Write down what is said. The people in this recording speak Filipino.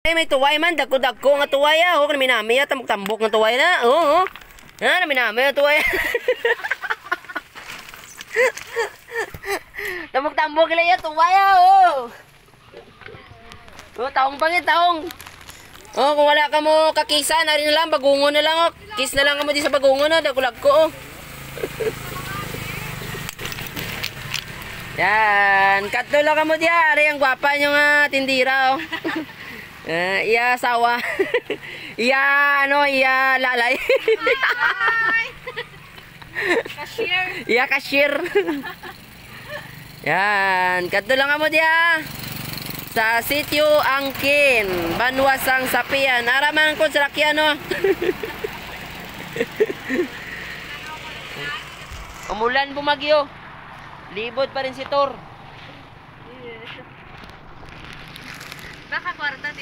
Ay, may tuway man, dagko-dagko nga tuway ah. Oh, naminami at tambok nga tuway na. Oo, oh. Ah, naminami ang tuway. Tambok-tambok kila yan, tuway ah. Oh. Oh, taong pangit, taong. Oh, kung wala ka mo kakisa, na rin lang, bagungon na lang. Oh. Kiss na lang ka mo di sa bagungon, oh. Dagko-dagko, oh. Yan, katulong ka mo diya. Ari ang gwapa nyo nga tindira, oh. Iya sawa. Iya lalay. Cashier. Iya cashier. Yan, katulong mo diya. Sa sitio Angkin, Banwasang Sapian. Araman ko sa lakyan, no. Umulan bumagyo. Libod pa rin si Tor. Baka kwarta,